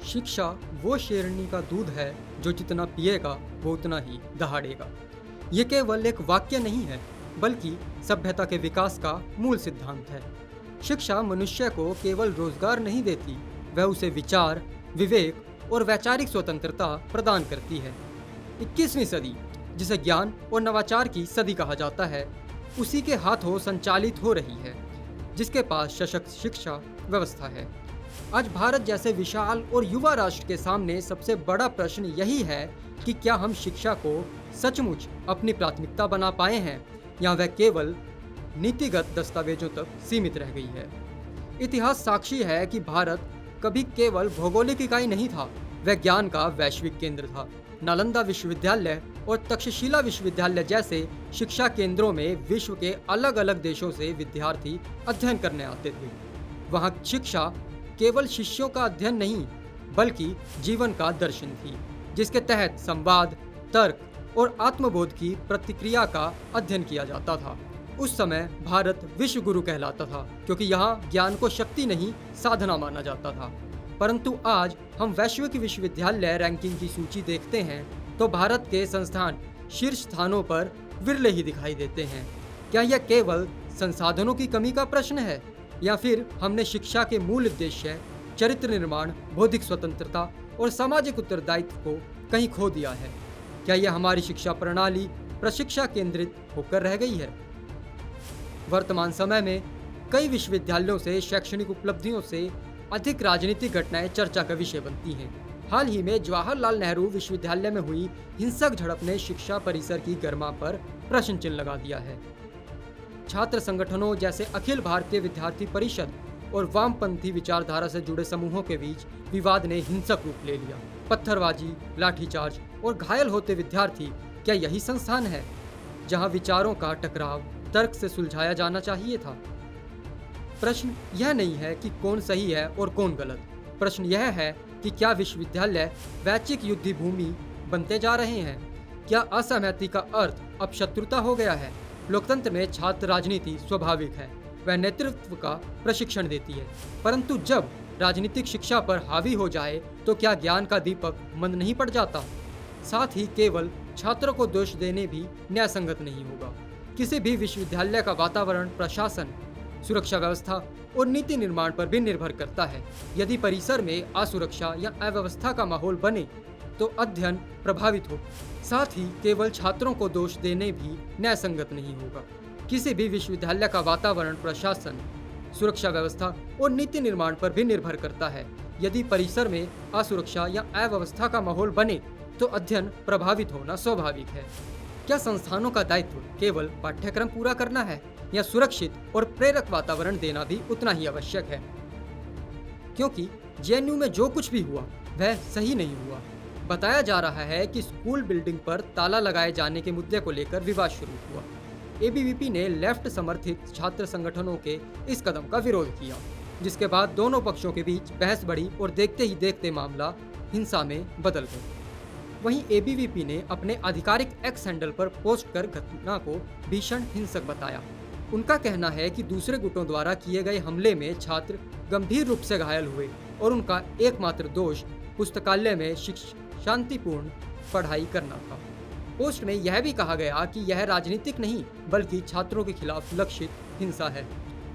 शिक्षा वो शेरनी का दूध है जो जितना पिएगा वो उतना ही दहाड़ेगा। ये केवल एक वाक्य नहीं है, बल्कि सभ्यता के विकास का मूल सिद्धांत है। शिक्षा मनुष्य को केवल रोजगार नहीं देती, वह उसे विचार, विवेक और वैचारिक स्वतंत्रता प्रदान करती है। 21वीं सदी, जिसे ज्ञान और नवाचार की सदी कहा जाता है, उसी के हाथों संचालित हो रही है, जिसके पास सशक्त शिक्षा व्यवस्था है। आज भारत जैसे विशाल और युवा राष्ट्र के सामने सबसे बड़ा प्रश्न यही है कि क्या हम शिक्षा को सचमुच अपनी प्राथमिकता बना पाए हैं, या वह केवल नीतिगत दस्तावेजों तक सीमित रह गई है। इतिहास साक्षी है कि भारत कभी केवल भौगोलिक इकाई नहीं था, वह ज्ञान का वैश्विक केंद्र था। नालंदा विश्वविद्यालय और तक्षशिला विश्वविद्यालय जैसे शिक्षा केंद्रों में विश्व के अलग अलग देशों से विद्यार्थी अध्ययन करने आते थे। वहाँ शिक्षा केवल शिष्यों का अध्ययन नहीं, बल्कि जीवन का दर्शन थी, जिसके तहत संवाद, तर्क और आत्मबोध की प्रतिक्रिया का अध्ययन किया जाता था। उस समय भारत विश्व गुरु कहलाता था, क्योंकि यहाँ ज्ञान को शक्ति नहीं, साधना माना जाता था। परंतु आज हम वैश्विक विश्वविद्यालय रैंकिंग की सूची देखते हैं तो भारत के संस्थान शीर्ष स्थानों पर विरले ही दिखाई देते हैं। क्या यह केवल संसाधनों की कमी का प्रश्न है, या फिर हमने शिक्षा के मूल उद्देश्य चरित्र निर्माण, बौद्धिक स्वतंत्रता और सामाजिक उत्तरदायित्व को कहीं खो दिया है? क्या यह हमारी शिक्षा प्रणाली प्रशिक्षा केंद्रित होकर रह गई है? वर्तमान समय में कई विश्वविद्यालयों से शैक्षणिक उपलब्धियों से अधिक राजनीतिक घटनाएं चर्चा का विषय बनती हैं। हाल ही में जवाहरलाल नेहरू विश्वविद्यालय में हुई हिंसक झड़प ने शिक्षा परिसर की गरिमा पर प्रश्न चिन्ह लगा दिया है। छात्र संगठनों जैसे अखिल भारतीय विद्यार्थी परिषद और वामपंथी विचारधारा से जुड़े समूहों के बीच विवाद ने हिंसक रूप ले लिया। पत्थरबाजी, लाठीचार्ज और घायल होते विद्यार्थी, क्या यही संस्थान है जहां विचारों का टकराव तर्क से सुलझाया जाना चाहिए था? प्रश्न यह नहीं है कि कौन सही है और कौन गलत। प्रश्न यह है कि क्या विश्वविद्यालय वैश्विक युद्ध भूमि बनते जा रहे हैं? क्या असहमति का अर्थ अब शत्रुता हो गया है? लोकतंत्र में छात्र राजनीति स्वाभाविक है, वह नेतृत्व का प्रशिक्षण देती है, परंतु जब राजनीतिक शिक्षा पर हावी हो जाए तो क्या ज्ञान का दीपक मंद नहीं पड़ जाता? साथ ही केवल छात्रों को दोष देने भी न्यायसंगत नहीं होगा। किसी भी विश्वविद्यालय का वातावरण प्रशासन, सुरक्षा व्यवस्था और नीति निर्माण पर भी निर्भर करता है। यदि परिसर में असुरक्षा या अव्यवस्था का माहौल बने तो अध्ययन प्रभावित हो। साथ ही केवल छात्रों को दोष देने भी न्यायसंगत नहीं होगा। किसी भी विश्वविद्यालय का वातावरण प्रशासन, सुरक्षा व्यवस्था और नीति निर्माण पर भी निर्भर करता है। यदि परिसर में असुरक्षा या अव्यवस्था का माहौल बने तो अध्ययन प्रभावित होना स्वाभाविक है। क्या संस्थानों का दायित्व केवल पाठ्यक्रम पूरा करना है, या सुरक्षित और प्रेरक वातावरण देना भी उतना ही आवश्यक है? क्योंकि जेएनयू में जो कुछ भी हुआ वह सही नहीं हुआ। बताया जा रहा है कि स्कूल बिल्डिंग पर ताला लगाए जाने के मुद्दे को लेकर विवाद शुरू हुआ। एबीवीपी ने लेफ्ट समर्थित छात्र संगठनों के इस कदम का विरोध किया, जिसके बाद दोनों पक्षों के बीच बहस बढ़ी और देखते ही देखते मामला हिंसा में बदल गया। वहीं एबीवीपी ने अपने आधिकारिक एक्स हैंडल पर पोस्ट कर घटना को भीषण हिंसक बताया। उनका कहना है कि दूसरे गुटों द्वारा किए गए हमले में छात्र गंभीर रूप से घायल हुए और उनका एकमात्र दोष पुस्तकालय में शांतिपूर्ण पढ़ाई करना था। पोस्ट में यह भी कहा गया कि यह राजनीतिक नहीं, बल्कि छात्रों के खिलाफ लक्षित हिंसा है।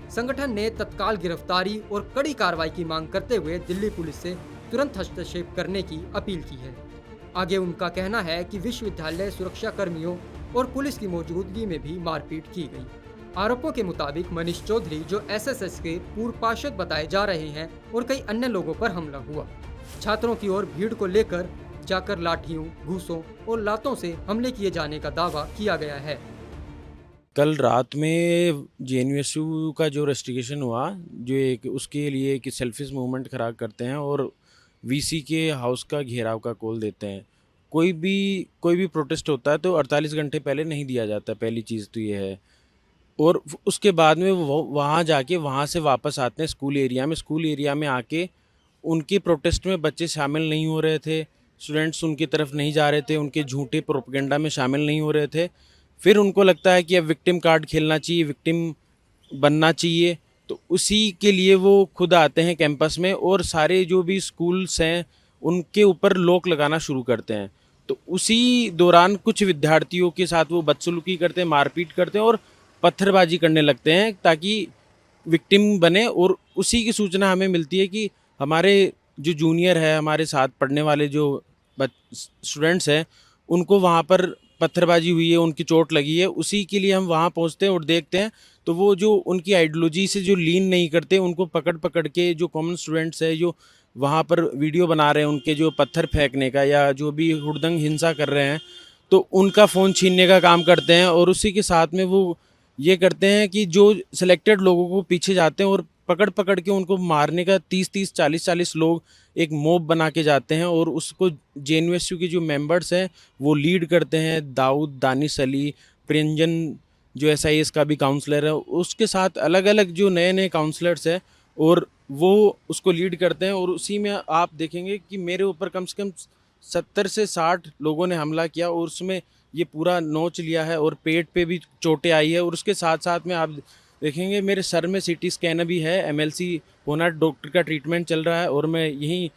संगठन ने तत्काल गिरफ्तारी और कड़ी कार्रवाई की मांग करते हुए दिल्ली पुलिस से तुरंत हस्तक्षेप करने की अपील की है। आगे उनका कहना है कि विश्वविद्यालय सुरक्षा कर्मियों और पुलिस की मौजूदगी में भी मारपीट की गई। आरोपों के मुताबिक मनीष चौधरी, जो एसएसएस के पूर्व पार्षद बताए जा रहे हैं, और कई अन्य लोगों पर हमला हुआ। छात्रों की ओर भीड़ को लेकर जाकर लाठियों, घूसों और लातों से हमले किए जाने का दावा किया गया है। कल रात में जेएनयूएसयू का जो रेस्ट्रिक्शन हुआ, जो एक उसके लिए कि सेल्फिश मूवमेंट खड़ा करते हैं और वीसी के हाउस का घेराव का कॉल देते हैं। कोई भी प्रोटेस्ट होता है तो 48 घंटे पहले नहीं दिया जाता, पहली चीज़ तो ये है। और उसके बाद में वो वहाँ जाके वहाँ से वापस आते हैं स्कूल एरिया में आके उनके प्रोटेस्ट में बच्चे शामिल नहीं हो रहे थे, स्टूडेंट्स उनकी तरफ नहीं जा रहे थे, उनके झूठे प्रोपेगेंडा में शामिल नहीं हो रहे थे। फिर उनको लगता है कि अब विक्टिम कार्ड खेलना चाहिए, विक्टिम बनना चाहिए, तो उसी के लिए वो खुद आते हैं कैंपस में और सारे जो भी स्कूल्स हैं उनके ऊपर लॉक लगाना शुरू करते हैं। तो उसी दौरान कुछ विद्यार्थियों के साथ वो बदसलूकी करते हैं, मारपीट करते हैं और पत्थरबाजी करने लगते हैं ताकि विक्टिम बने। और उसी की सूचना हमें मिलती है कि हमारे जो जूनियर है, हमारे साथ पढ़ने वाले जो स्टूडेंट्स हैं, उनको वहाँ पर पत्थरबाजी हुई है, उनकी चोट लगी है। उसी के लिए हम वहाँ पहुँचते हैं और देखते हैं तो वो जो उनकी आइडियोलॉजी से जो लीन नहीं करते, उनको पकड़ पकड़ के जो कॉमन स्टूडेंट्स है जो वहाँ पर वीडियो बना रहे हैं उनके जो पत्थर फेंकने का या जो भी हुड़दंग हिंसा कर रहे हैं, तो उनका फ़ोन छीनने का काम करते हैं। और उसी के साथ में वो ये करते हैं कि जो सिलेक्टेड लोगों को पीछे जाते हैं और पकड़ पकड़ के उनको मारने का 30-30 40-40 लोग एक मॉब बना के जाते हैं। और उसको जेएनयूएसयू के जो मेंबर्स हैं वो लीड करते हैं। दाऊद, दानिश अली, प्रियंजन जो एसआईएस का भी काउंसलर है, उसके साथ अलग अलग जो नए नए काउंसलर्स हैं और वो उसको लीड करते हैं। और उसी में आप देखेंगे कि मेरे ऊपर कम से कम 70 से 60 लोगों ने हमला किया और उसमें ये पूरा नोच लिया है और पेट पे भी चोटें आई है। और उसके साथ साथ में आप देखेंगे मेरे सर में सीटी स्कैन भी है, एमएलसी होना डॉक्टर का ट्रीटमेंट चल रहा है और मैं यहीं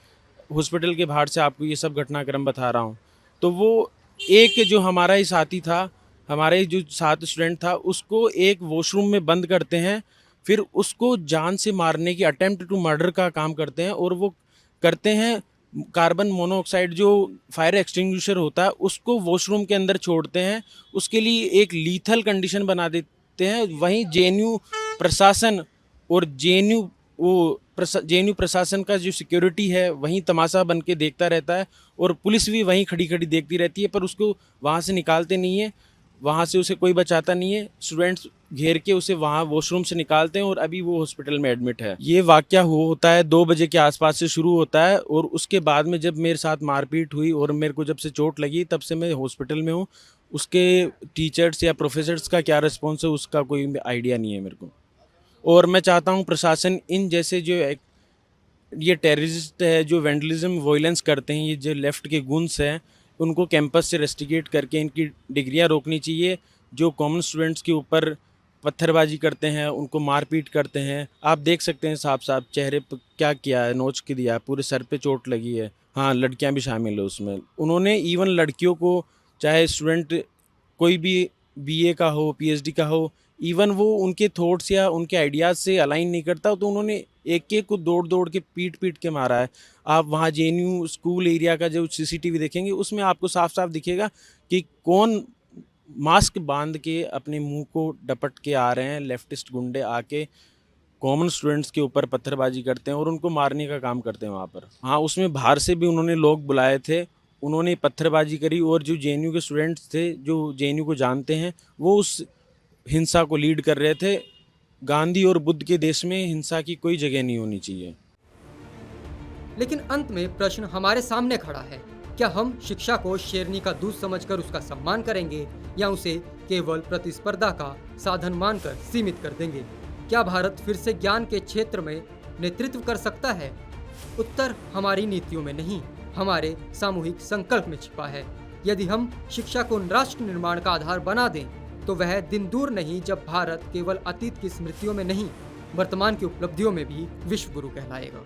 हॉस्पिटल के बाहर से आपको ये सब घटनाक्रम बता रहा हूँ। तो वो एक जो हमारा ही साथी था, हमारे जो साथ स्टूडेंट था, उसको एक वॉशरूम में बंद करते हैं, फिर उसको जान से मारने की अटेम्प्ट टू मर्डर का काम करते हैं। और वो करते हैं कार्बन मोनोऑक्साइड जो फायर एक्सटिंग्विशर होता है उसको वॉशरूम के अंदर छोड़ते हैं, उसके लिए एक लीथल कंडीशन बना देते हैं। वहीं जेएनयू प्रशासन और जेएनयू प्रशासन का जो सिक्योरिटी है वहीं तमाशा बन के देखता रहता है और पुलिस भी वहीं खड़ी खड़ी देखती रहती है, पर उसको वहाँ से निकालते नहीं है, वहाँ से उसे कोई बचाता नहीं है। स्टूडेंट्स घेर के उसे वहाँ वॉशरूम से निकालते हैं और अभी वो हॉस्पिटल में एडमिट है। ये वाकया होता है 2 बजे के आसपास से शुरू होता है और उसके बाद में जब मेरे साथ मारपीट हुई और मेरे को जब से चोट लगी तब से मैं हॉस्पिटल में हूँ। उसके टीचर्स या प्रोफेसर्स का क्या रिस्पॉन्स है उसका कोई आइडिया नहीं है मेरे को। और मैं चाहता हूँ प्रशासन इन जैसे जो ये टेररिस्ट है जो वेंडलिज्म वायलेंस करते हैं, ये जो लेफ़्ट के गुंस हैं, उनको कैंपस से रेस्टिकेट करके इनकी डिग्रियां रोकनी चाहिए। जो कॉमन स्टूडेंट्स के ऊपर पत्थरबाजी करते हैं, उनको मारपीट करते हैं, आप देख सकते हैं साफ साफ चेहरे पर क्या किया है, नोच के दिया है, पूरे सर पे चोट लगी है। हाँ, लड़कियां भी शामिल है उसमें। उन्होंने इवन लड़कियों को, चाहे स्टूडेंट कोई भी बीए का हो, पीएचडी का हो, इवन वो उनके थॉट्स या उनके आइडियाज़ से अलाइन नहीं करता तो उन्होंने एक एक को दौड़ दौड़ के पीट पीट के मारा है। आप वहाँ जेएनयू स्कूल एरिया का जो सीसीटीवी देखेंगे उसमें आपको साफ साफ दिखेगा कि कौन मास्क बांध के अपने मुंह को डपट के आ रहे हैं। लेफ्टिस्ट गुंडे आके कॉमन स्टूडेंट्स के ऊपर पत्थरबाजी करते हैं और उनको मारने का काम करते हैं वहाँ पर। हाँ, उसमें बाहर से भी उन्होंने लोग बुलाए थे, उन्होंने पत्थरबाजी करी और जो जेएनयू के स्टूडेंट्स थे जो जेएनयू को जानते हैं वो उस हिंसा को लीड कर रहे थे। गांधी और बुद्ध के देश में हिंसा की कोई जगह नहीं होनी चाहिए। लेकिन अंत में प्रश्न हमारे सामने खड़ा है, क्या हम शिक्षा को शेरनी का दूध समझकर उसका सम्मान करेंगे या उसे केवल प्रतिस्पर्धा का साधन मानकर सीमित कर देंगे? क्या भारत फिर से ज्ञान के क्षेत्र में नेतृत्व कर सकता है? उत्तर हमारी नीतियों में नहीं, हमारे सामूहिक संकल्प में छिपा है। यदि हम शिक्षा को राष्ट्र निर्माण का आधार बना दें तो वह दिन दूर नहीं जब भारत केवल अतीत की स्मृतियों में नहीं, वर्तमान की उपलब्धियों में भी विश्व गुरु कहलाएगा।